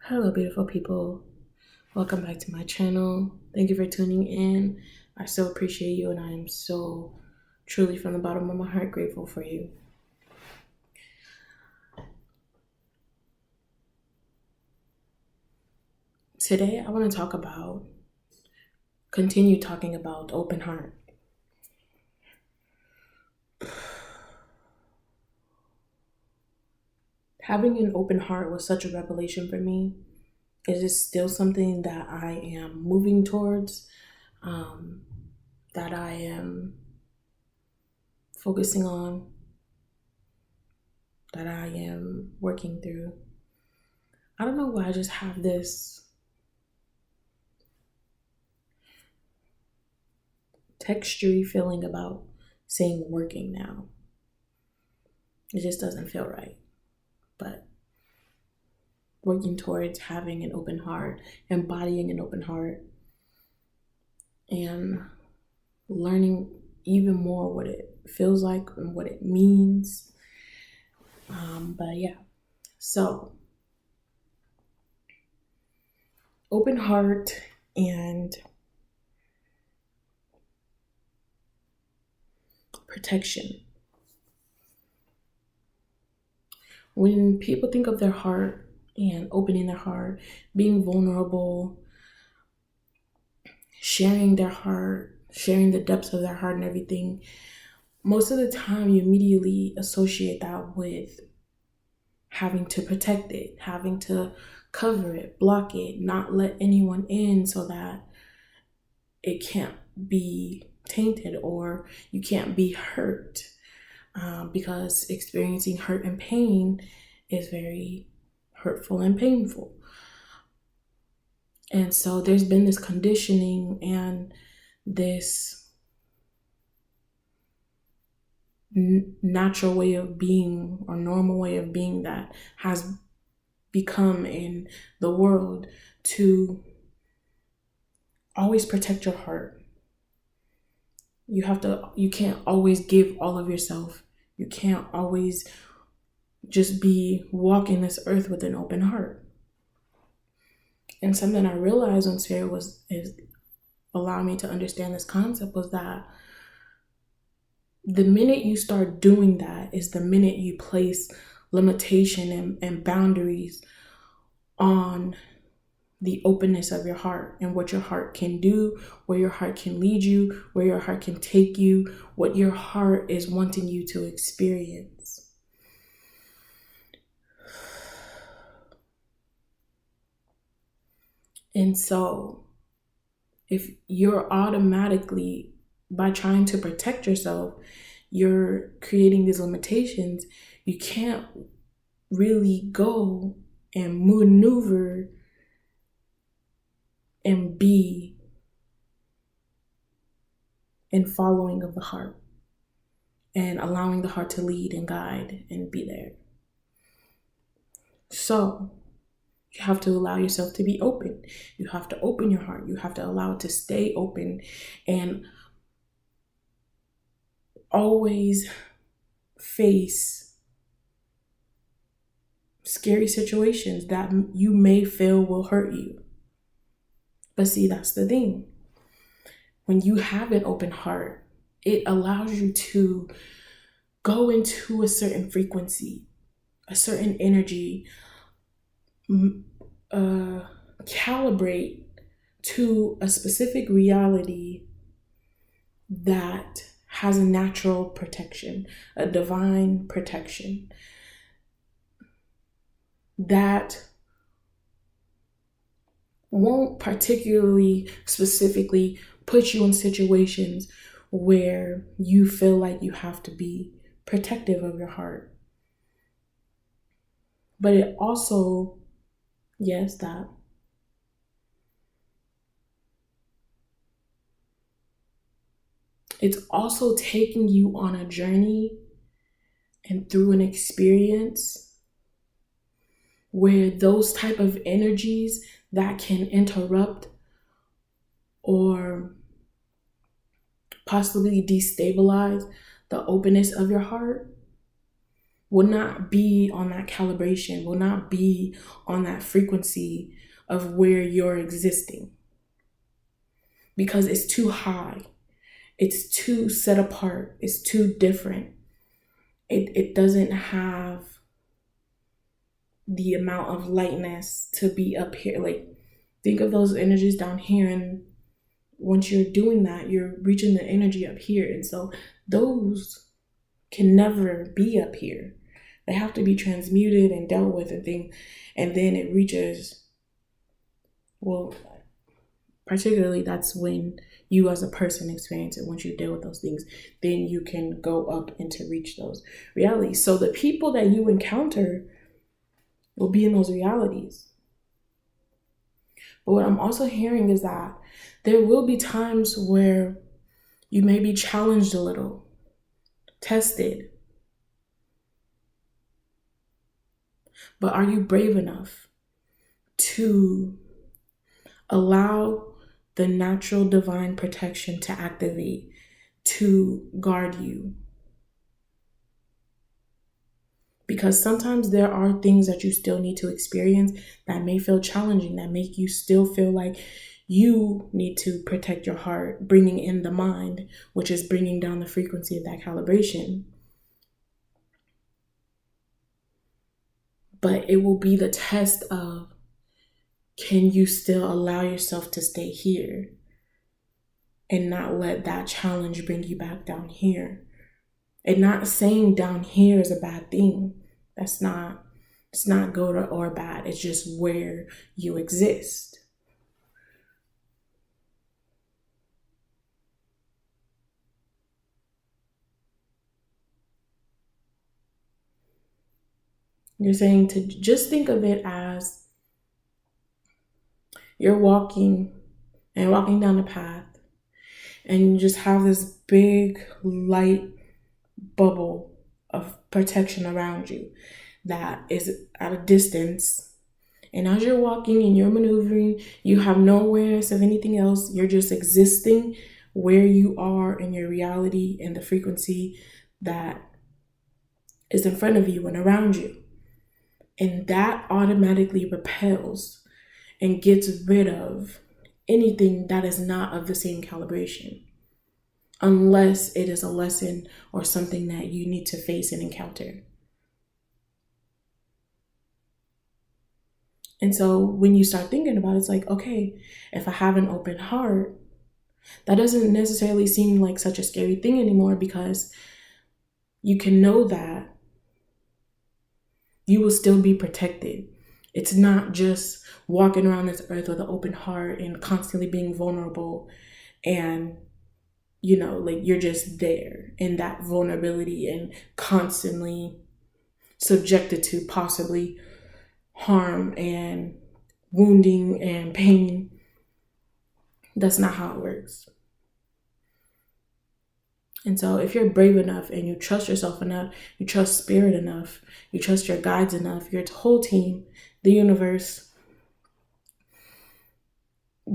Hello, beautiful people. Welcome back to my channel. Thank you for tuning in. I so appreciate you, and I am so truly from the bottom of my heart grateful for you. Today, I want to continue talking about open heart. Having an open heart was such a revelation for me. It is still something that I am moving towards, that I am focusing on, that I am working through. I don't know why I just have this textury feeling about saying working now. It just doesn't feel right. But working towards having an open heart, embodying an open heart, and learning even more what it feels like and what it means. So open heart and protection. When people think of their heart and opening their heart, being vulnerable, sharing their heart, sharing the depths of their heart and everything, most of the time you immediately associate that with having to protect it, having to cover it, block it, not let anyone in so that it can't be tainted or you can't be hurt. Because experiencing hurt and pain is very hurtful and painful. And so there's been this conditioning and this natural way of being or normal way of being that has become in the world to always protect your heart. You can't always give all of yourself. You can't always just be walking this earth with an open heart. And something I realized when Spirit is allowing me to understand this concept was that the minute you start doing that is the minute you place limitation and boundaries on the openness of your heart and what your heart can do, where your heart can lead you, where your heart can take you, what your heart is wanting you to experience. And so, if you're automatically, by trying to protect yourself, you're creating these limitations, you can't really go and maneuver and be in following of the heart and allowing the heart to lead and guide and be there. So you have to allow yourself to be open. You have to open your heart. You have to allow it to stay open and always face scary situations that you may feel will hurt you. But see, that's the thing. When you have an open heart, it allows you to go into a certain frequency, a certain energy, calibrate to a specific reality that has a natural protection, a divine protection that won't particularly specifically put you in situations where you feel like you have to be protective of your heart. But it also, yes, that. It's also taking you on a journey and through an experience where those type of energies that can interrupt or possibly destabilize the openness of your heart, will not be on that calibration, will not be on that frequency of where you're existing, because it's too high. It's too set apart. It's too different. It doesn't have the amount of lightness to be up here. Like, think of those energies down here, and once you're doing that, you're reaching the energy up here. And so those can never be up here. They have to be transmuted and dealt with and things. And then it reaches, well, particularly that's when you as a person experience it. Once you deal with those things, then you can go up and to reach those realities. So the people that you encounter will be in those realities. But what I'm also hearing is that there will be times where you may be challenged a little, tested. But are you brave enough to allow the natural divine protection to activate, to guard you? Because sometimes there are things that you still need to experience that may feel challenging, that make you still feel like you need to protect your heart, bringing in the mind, which is bringing down the frequency of that calibration. But it will be the test of, can you still allow yourself to stay here and not let that challenge bring you back down here? And not saying down here is a bad thing. It's not good or bad. It's just where you exist. You're saying to just think of it as you're walking down the path, and you just have this big light bubble of protection around you that is at a distance. And as you're walking and you're maneuvering, you have no awareness of anything else. You're just existing where you are in your reality and the frequency that is in front of you and around you. And that automatically repels and gets rid of anything that is not of the same calibration, unless it is a lesson or something that you need to face and encounter. And so when you start thinking about it, it's like, okay, if I have an open heart, that doesn't necessarily seem like such a scary thing anymore, because you can know that you will still be protected. It's not just walking around this earth with an open heart and constantly being vulnerable and, like you're just there in that vulnerability and constantly subjected to possibly harm and wounding and pain. That's not how it works. And so if you're brave enough and you trust yourself enough, you trust spirit enough, you trust your guides enough, your whole team, the universe,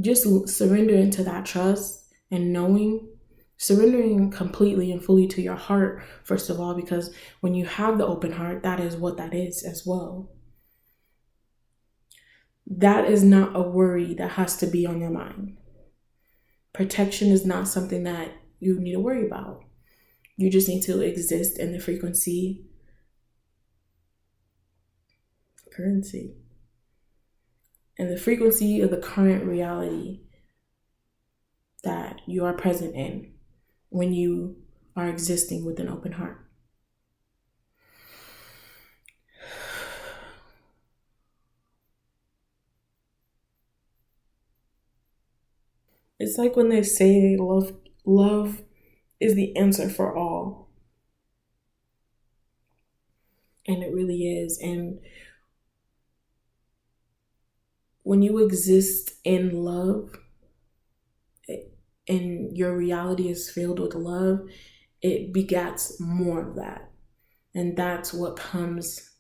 just surrender into that trust and knowing, surrendering completely and fully to your heart, first of all, because when you have the open heart, that is what that is as well. That is not a worry that has to be on your mind. Protection is not something that you need to worry about. You just need to exist in the frequency, currency, and the frequency of the current reality that you are present in when you are existing with an open heart. It's like when they say love is the answer for all. And it really is. And when you exist in love and your reality is filled with love, it begats more of that. And that's what comes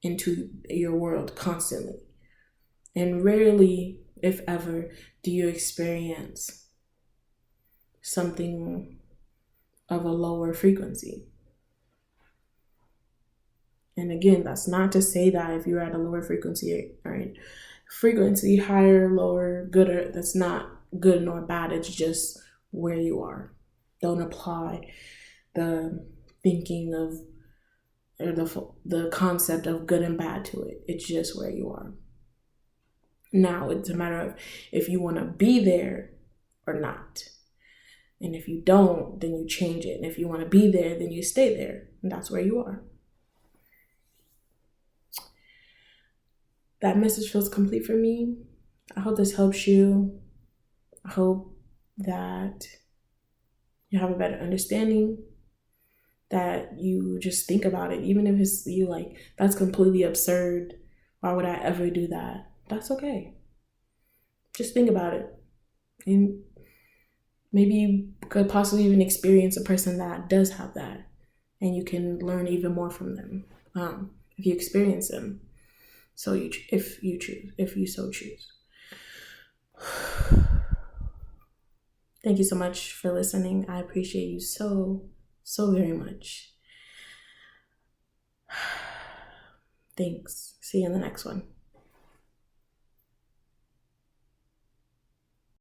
into your world constantly. And rarely, if ever, do you experience something of a lower frequency. And again, that's not to say that if you're at a lower frequency, right? Frequency, higher, lower, gooder, that's not good nor bad. It's just where you are. Don't apply the thinking of or the concept of good and bad to it. It's just where you are. Now it's a matter of if you want to be there or not. And if you don't, then you change it. And if you want to be there, then you stay there. And that's where you are. That message feels complete for me. I hope this helps you. I hope that you have a better understanding, that you just think about it. Even if it's you like, that's completely absurd. Why would I ever do that? That's okay. Just think about it. And maybe you could possibly even experience a person that does have that. And you can learn even more from them if you experience them. So if you so choose. Thank you so much for listening. I appreciate you so very much. Thanks. See you in the next one.